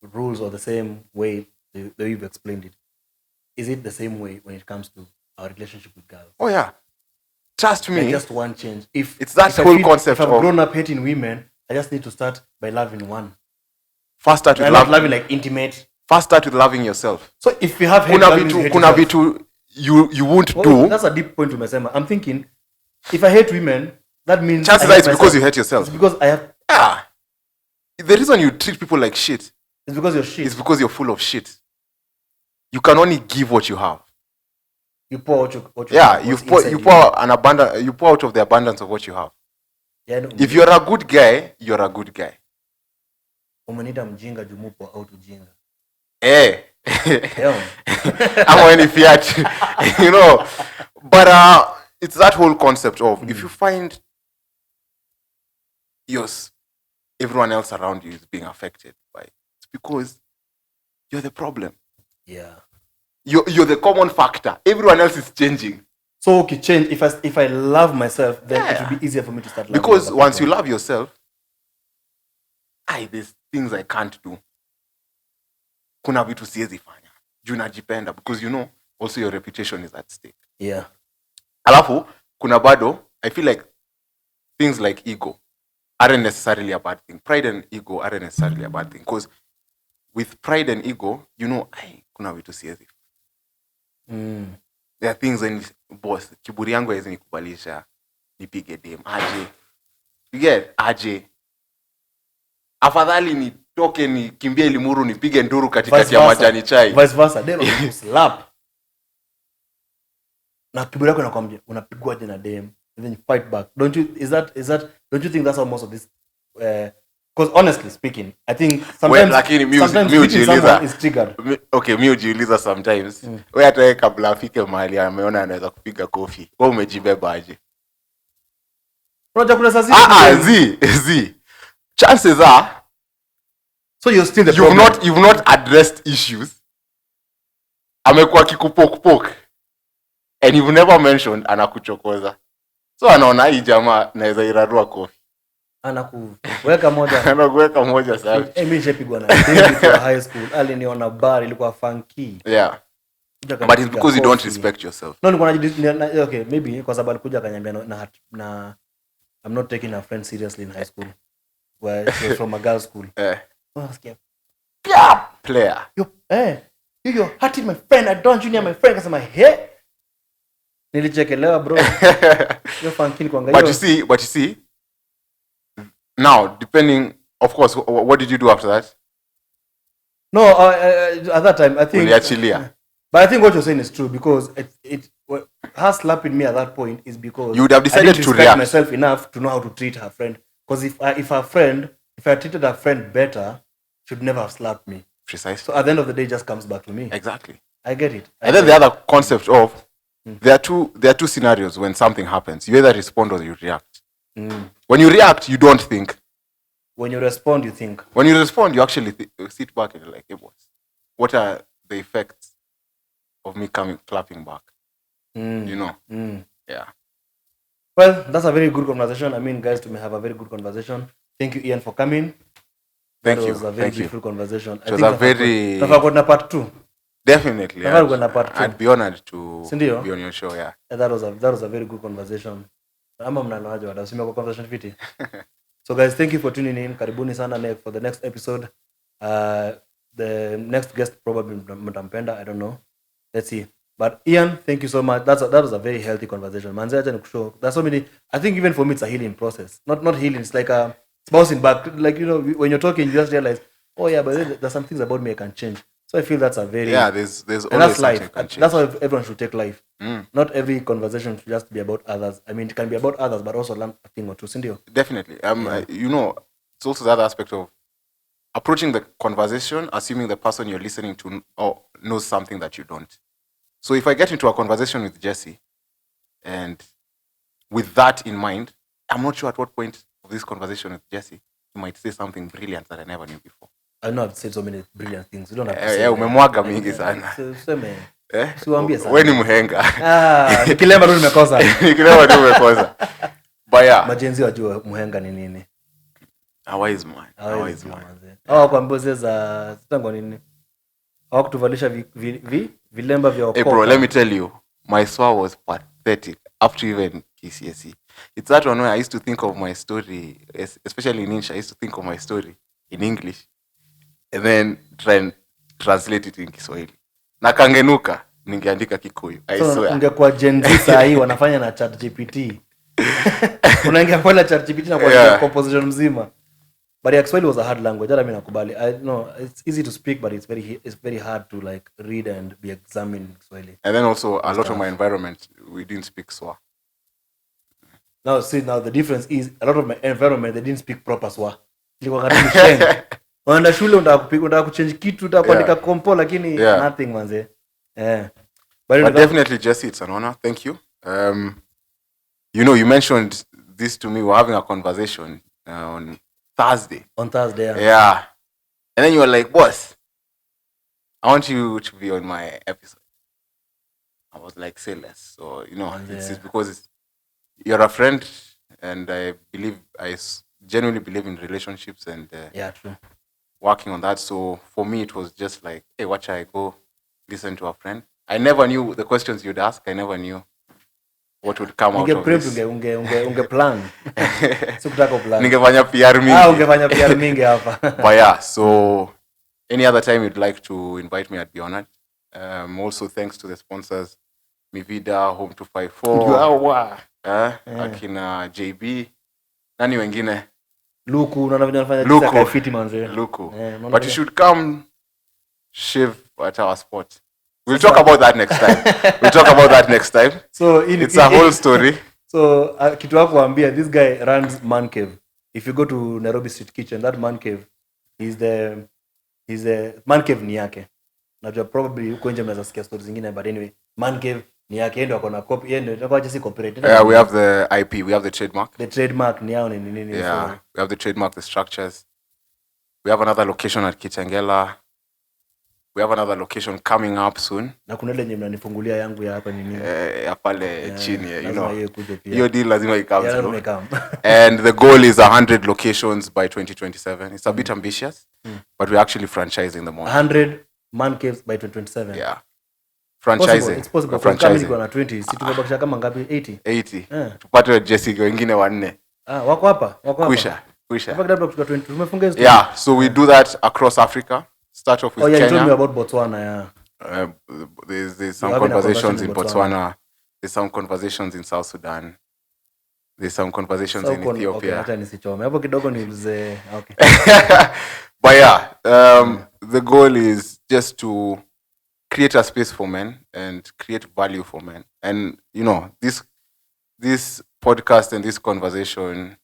rules or the same way the way you've explained it? Is it the same way when it comes to our relationship with girls? Oh yeah, trust me. Like just one change. It's that whole concept if I've of grown up hating women, I just need to start by loving one. First start with loving like intimate. First start with loving yourself. So if you have hate, kuna vitu you won't do. That's a deep point umesema. I'm thinking, if I hate women, that means chances are it's because you hate yourself. It's because I have. The reason you treat people like shit is because you're shit. It's because you're full of shit. You can only give what you have. You pour what you have. You pour out of the abundance of what you have. Yeah, if you're a good guy, you're a good guy. Umenita mjinga jumupo au tujinga. I'm only fiat. You know. But it's that whole concept of if you find everyone else around you is being affected by it, it's because you're the problem. Yeah. You're the common factor. Everyone else is changing. So okay, change. If I love myself, then it will be easier for me to start loving. Because once you love yourself, there's things I can't do. Kuna vitu siwezi fanya. Juu najipenda because you know also your reputation is at stake. Yeah. Alafu kuna bado I feel like things like ego aren't necessarily a bad thing. Pride and ego aren't necessarily a bad thing because with pride and ego, you know, kuna vitu siwezi. There are things when boss kiburi yangu haiwezi nikubalisha nipige dem aje. You get aje. Afadhali nitoke nikimbie Limuru nipige nduru katikati ya majani chai. Vice versa. Dem slap. Na kiburi yako inakwambia unapigwa aje na dem and then you fight back. Don't you don't you think that's how most of this because honestly speaking, I think sometimes someone is triggered. Okay, mi ujiuliza sometimes. Wewe hata yeye kabla afike mahali ameona anaweza kupiga kofi. Wewe umejibeba aje? Unajua kuna sasa chances are so you're still the problem. You've not addressed issues. Amekuwa kikupokpok and you've never mentioned anakuchokoza. So anaona hii jamaa naweza irarua kofi. Anakuweka moja. Anakuweka moja sana. Mimi nishapigwa na dem kwa high school. Aliniona bar ilikuwa funky. Yeah. But it's because you don't respect yourself. No, okay, maybe kwa sababu alikuja akaniambia na I'm not taking a friend seriously in high school. Where she was from a girls' school. Oh, scared. Player. You're hurting my friend. I don't want you near my friend. Kasema, hey. Nilichekelewa, bro. You're funky kuangalia. But you see, now, depending, of course, what did you do after that? No, at that time, I think... But I think what you're saying is true because her slapping me at that point is because you would have decided I didn't to respect react myself enough to know how to treat her friend. Because if I treated her friend better, she would never have slapped me. Precisely. So at the end of the day, it just comes back to me. Exactly. I get it. And then the other concept of there are two scenarios when something happens. You either respond or you react. When you react, you don't think. When you respond, you think. When you respond, you actually sit back and you're like, hey, boss, what are the effects of me clapping back? You know? Yeah. Well, that's a very good conversation. I mean, guys, we may have a very good conversation. Thank you, Ian, for coming. Thank you. It was a very beautiful conversation. It was a very... part 2. Definitely. I'd be honored to be on your show, yeah. That was a very good conversation. Conversation. So guys, thank you for tuning in. Karibuni sana for the next episode. The next guest probably mtampenda, I don't know. Let's see. But Ian, thank you so much. That was a very healthy conversation. There's so many. I think even for me, it's a healing process. Not healing. It's like it's bouncing back. Like, you know, when you're talking, you just realize, oh yeah, but there's some things about me I can change. So I feel that's a very there's and always that's life. something can change. That's how everyone should take life. Not every conversation should just be about others. I mean, it can be about others, but also learn a thing or two. Sindio? Definitely. It's also the other aspect of approaching the conversation, assuming the person you're listening to knows something that you don't. So if I get into a conversation with Jesse, and with that in mind, I'm not sure at what point of this conversation with Jesse he might say something brilliant that I never knew before. I know I've said so many brilliant things. You don't have to say. Umemwaga mingi sana. Siwaambie sana. Wewe ni mhenga. Nikilemba tu nimekosa. Nikilemba tu nimekosa. But yeah. Majenzi wajua mhenga ni nini? A wise man. Kwa mboze za sitango nini? Hawakutuvalisha vilemba vya okoka. Hey bro, let me tell you, my soul was pathetic after even KCSE. It's that one where I used to think of my story, especially in English, I used to think of my story in English and then try and translate it in Kiswahili. Na kangenuka, ningeandika Kikuyu. I swear. Ungekuwa Gen Z saa hii wanafanya na ChatGPT. Unaingia kwa ChatGPT na kwa composition mzima. But Kiswahili was a hard language. Hata mimi nakubali. I know it's easy to speak, but it's very hard to like read and be examined in Kiswahili. And then also a lot of my environment, we didn't speak Swa. Now the difference is a lot of my environment they didn't speak proper Swa. Ilikuwa kama mshenga. Wanda shule unataka kuchange kitu utakuandika kompo lakini nothing manze. But definitely Jesse, it's an honor. Thank you. You mentioned this to me. We're having a conversation on Thursday. On Thursday, yeah. And then you were like, boss, I want you to be on my episode. I was like, say less. So, it's because you're a friend, and I genuinely believe in relationships and true. Working on that. So for me, it was just like, hey, watch I go listen to a friend. I never knew the questions you'd ask. I never knew what would come out of this. Unge plan. Sikutaka plan. Ningefanya PR mingi. Ungefanya PR mingi hapa. But yeah, so any other time you'd like to invite me, I'd be honored. Also thanks to the sponsors, Vida Home 254. Akina JB. Nani wengine? Looku, unafanya fiti manze. Looku. But you should come shave at our spot. We'll talk about that next time. So it's a whole story. So kitu hapo waambia, this guy runs man cave. If you go to Nairobi Street Kitchen, that man cave is the man cave ni yake. Najua probably uko nje mnaweza sikia stories zingine, but anyway, man cave ni yake, ndio akona copy, ndio itakuwa just copyright. Yeah, we have the IP, we have the trademark. The trademark ni yao ni nini? Yeah, so we have the trademark, the structures. We have another location at Kitengela. We have another location coming up soon. Na kuna ile nyinyi mnanifungulia yangu ya hapa ni nini? Ya pale chini, Hiyo Hiyo deal lazima ikam. Yeah, and the goal is 100 locations by 2027. It's a bit ambitious, but we're actually franchising them all. 100 man caves by 2027. Yeah. Franchising. It's possible. Franchising. Kama 20, si tumebakisha kama ngapi? 80. 80. Tupate Jessica wengine wanne. Wako hapa. Kuisha. Tumefunga hizo. Yeah, so we do that across Africa. Start off with Kenya. You told me about Botswana, yeah. There's some conversations in Botswana. There's some conversations in South Sudan. There's some conversations in Ethiopia. Okay, nisichome. Hapo kidogo niulize. Okay. But yeah, the goal is just to create a space for men and create value for men. And this podcast and this conversation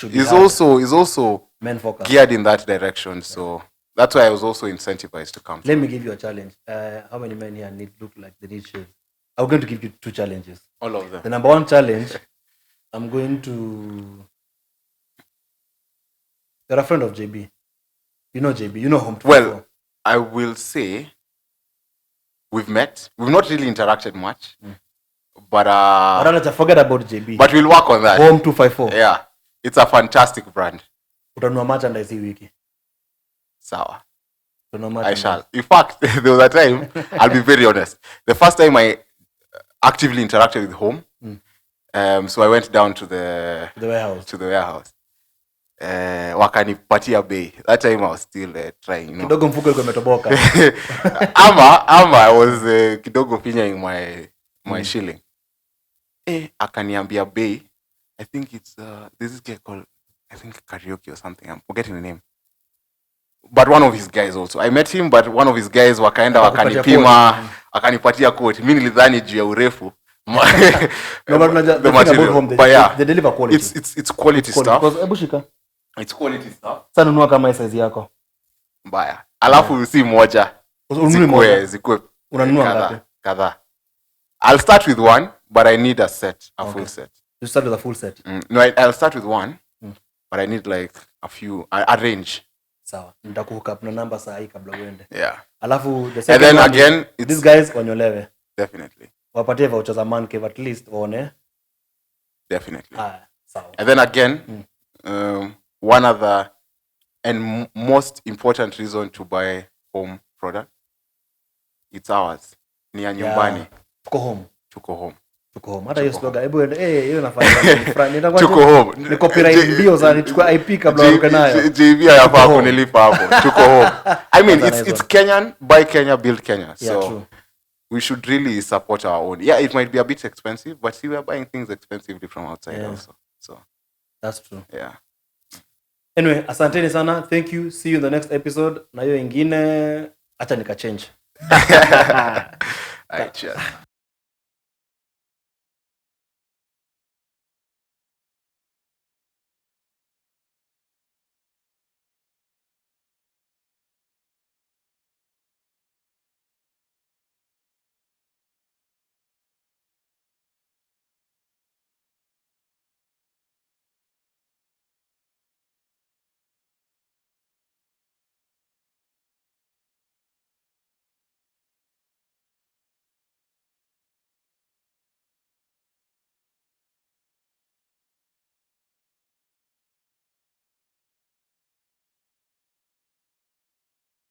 is also men focused, geared in that direction. So that's why I was also incentivized to come. Let me give you a challenge. How many men here look like they need shades? I'm going to give you 2 challenges. All of them. The number 1 challenge, I'm going to... You're a friend of JB. You know JB. You know him. Well, I will say we've met. We've not really interacted much. But forget about JB. But we'll work on that. Home 254. Yeah. It's a fantastic brand. Utanunua merchandise hii wiki. Sawa. I shall. In fact, there was a time, I'll be very honest. The first time I actively interacted with Home, so I went down to the warehouse. Wakanipatia bei. That time I was still trying, Kidogo mfuko ilikuwa imetoboka. Ama I was kidogo finyaing my shilling. Akaniambia bei. I think it's there's this guy called, I think Karaoke or something. I'm forgetting the name. but one of his guys also. I met him, but one of his guys wakaenda wakanipima, akanipatia quote. Mimi nilidhani juu ya urefu. The material. But yeah, they deliver quality. It's quality stuff. Because ebushika. It's quality stuff. Sana nunua kama size yako. Mbaya. Alafu si moja. Zikwe. Unanunua ngapi? Kadhaa. I'll start with one, but I need a set, full set. You start with a full set? No, I'll start with one, but I need like a range. Sawa. Nitakuhook up na namba saa hii kabla uende. Yeah. Alafu the second and then again, these guys wanyolewe. Definitely. Wapatie vouchers a man cave at least waone. Definitely. Sawa. And then again, one other and most important reason to buy home product, it's ours. Ni ya nyumbani. Tuko home. Hata hiyo slogan hebu hiyo nafanya tuko home. Ni copyright ndio sana nichukua IP kabla uruke nayo. JV hapa kunilipa hapo. Tuko home. I mean it's Kenyan, buy Kenya, build Kenya. So true. We should really support our own. Yeah, it might be a bit expensive, but see, we are buying things expensively from outside also. So that's true. Yeah. Anyway, asanteni sana. Thank you. See you in the next episode. Na hiyo ingine acha nika change. Aicha.